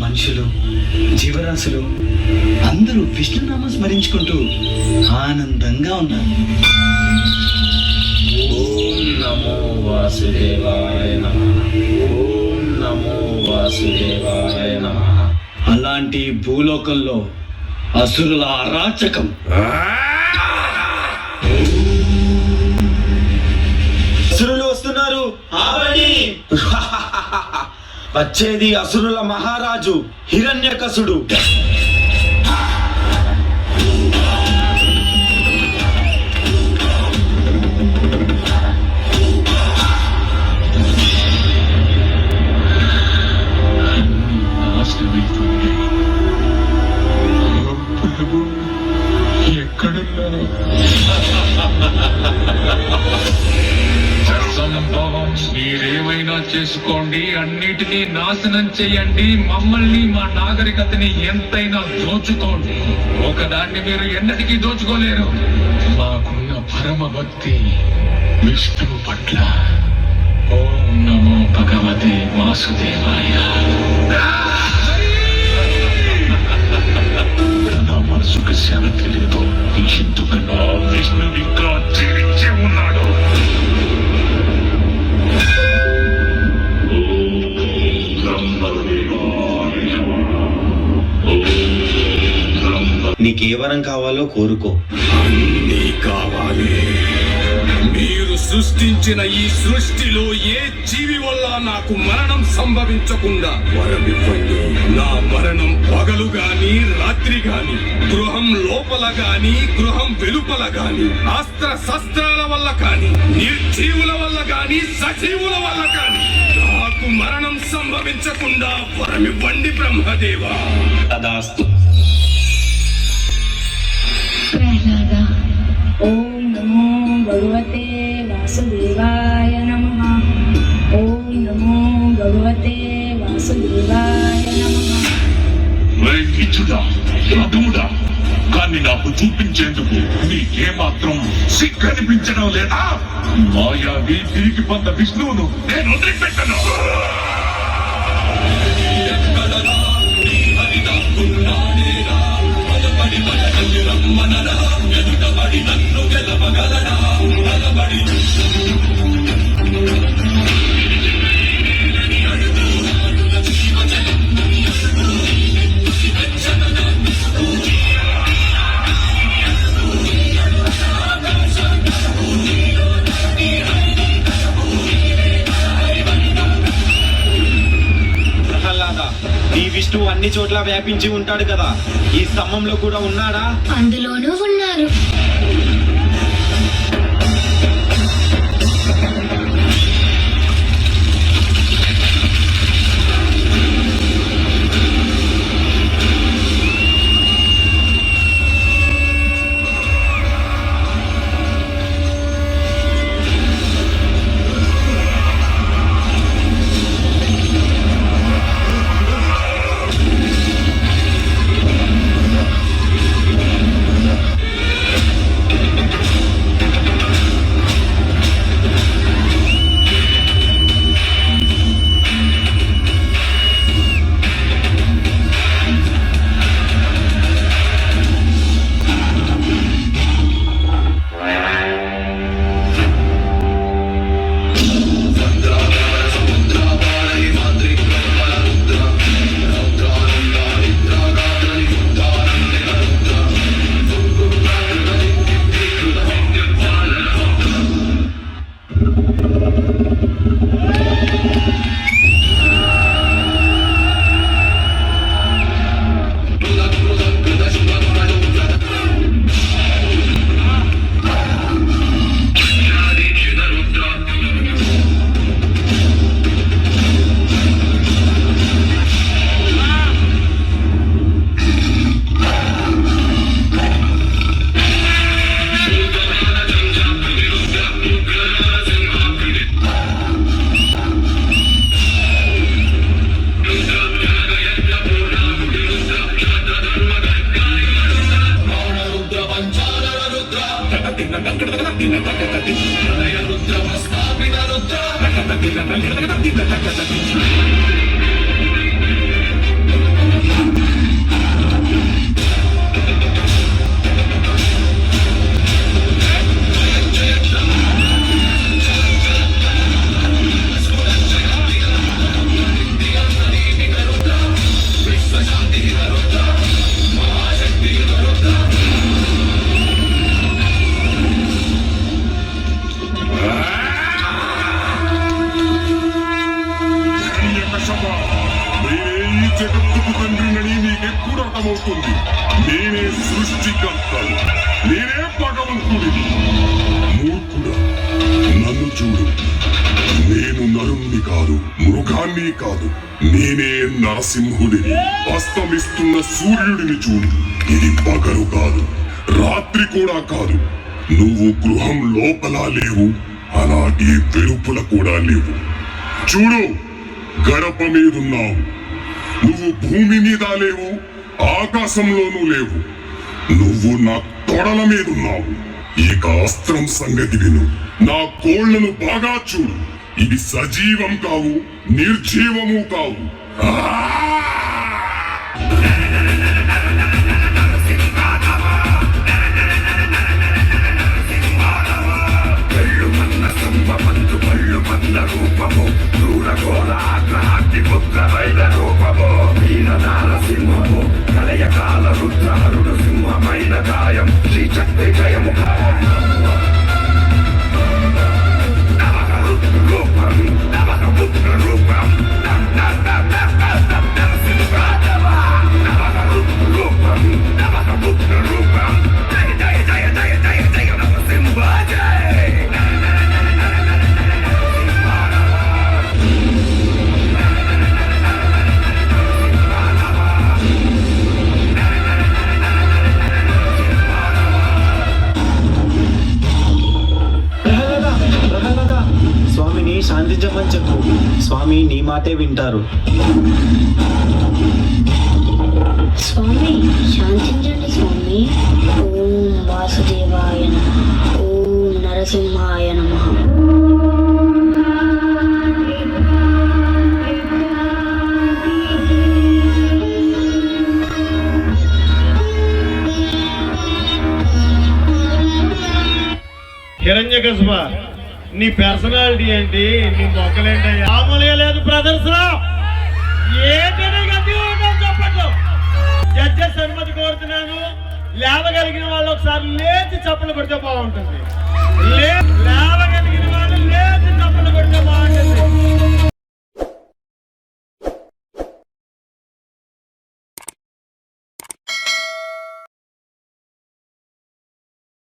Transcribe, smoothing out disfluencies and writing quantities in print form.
మనుషులు, జీవరాశులు అందరూ విష్ణునామం స్మరించుకుంటూ ఆనందంగా ఉన్నారు. ఓం నమో వాసుదేవాయ నమః. ఓం నమో వాసుదేవాయ నమః. అలాంటి భూలోకంలో అసురుల అరాచకం. అసురులు వస్తున్నారు. వచ్చేది అసురుల మహారాజు హిరణ్యకశుడు. మీరేమైనా చేసుకోండి, అన్నిటినీ నాశనం చేయండి, మమ్మల్ని మా నాగరికతని ఎంతైనా దోచుకోండి. ఒకదాన్ని మీరు ఎన్నటికీ దోచుకోలేరు. మాకున్న పరమ భక్తి విష్ణువు పట్ల. ఓం నమో భగవతే వాసుదేవాయ. నా మనసుకు శాంతి లేదు, ఎందుకన్నా విష్ణువు ఇంకా జీవించే ఉన్నాడు. నీకే వరం కావాలో కోరుకో. అన్నీ కావాలి. మీరు సృష్టించిన ఈ సృష్టిలో ఏ జీవి వల్ల నాకు మరణం సంభవించకుండా వరమివ్వండి. నా మరణం పగలు గాని రాత్రి గాని, గృహం లోపల గాని గృహం వెలుపల గాని, అస్త్ర శస్త్రాల వల్ల కాని, నిర్జీవుల వల్ల గాని సజీవుల వల్ల కాని నాకు మరణం సంభవించకుండా వరమివ్వండి బ్రహ్మదేవా. తదాస్తు. ప్రహ్లాద. ఓం నమో భగవతే వాసుదేవాయ నమః. ఓం నమో భగవతే వాసుదేవాయ నమః. ఇచ్చుడా అదుముడా, కానీ నాకు చూపించేందుకు నీకేమాత్రం సిగ్గనిపించడం లేదా? మాయావి తిరిగి పొంద విష్ణువును నేను వదిలిపెట్టను. ఈ విష్ణువు అన్ని చోట్ల వ్యాపించి ఉంటాడు కదా, ఈ స్తంభంలో కూడా ఉన్నాడా? అందులోనూ ఉన్నారు. నేనే ఈ జగత్తుకు తండ్రినని నీకెప్పుడు అర్థమవుతుంది? నేనే సృష్టికర్తను, నేనే భగవంతుడిని. మూర్ఖుడా, నన్ను చూడు. నేను నరుణ్ణి కాదు, మృగాన్ని కాదు, నేనే నరసింహుడిని. అస్తమిస్తున్న సూర్యుడిని చూడు. ఇది పగలు కాదు, రాత్రి కూడా కాదు. నువ్వు గృహం లోపల లేవు, అలాగే వెలుపల కూడా లేవు. చూడు, గడప మీదున్నావు. నువ్వు భూమి మీద లేవు, ఆకాశంలోనూ లేవు. నువ్వు నా తొడల మీదున్నావు. ఇక అస్త్రం సంగతి విను. నా కోళ్లను బాగా చూడు. ఇవి సజీవం కావు, నిర్జీవము కావు. స్వామిని శాంతించమని చెప్పు. స్వామి నీ మాటే వింటారు. స్వామి శాంతించండి స్వామి. ఓం వాసుదేవాయ నమః. ఓం నరసింహాయ నమః. హిరణ్యకశిప, నీ పర్సనాలిటీ ఏంటి? నీ మొక్కలేంటి? మామూలుగా లేదు బ్రదర్స్. ఏంటనే గట్టి ఉంటావు చెప్పట్లు. జడ్జెస్ అనుమతి కోరుతున్నాను. లేవగలిగిన వాళ్ళు ఒకసారి లేచి చప్పలు కొడితే బాగుంటుంది.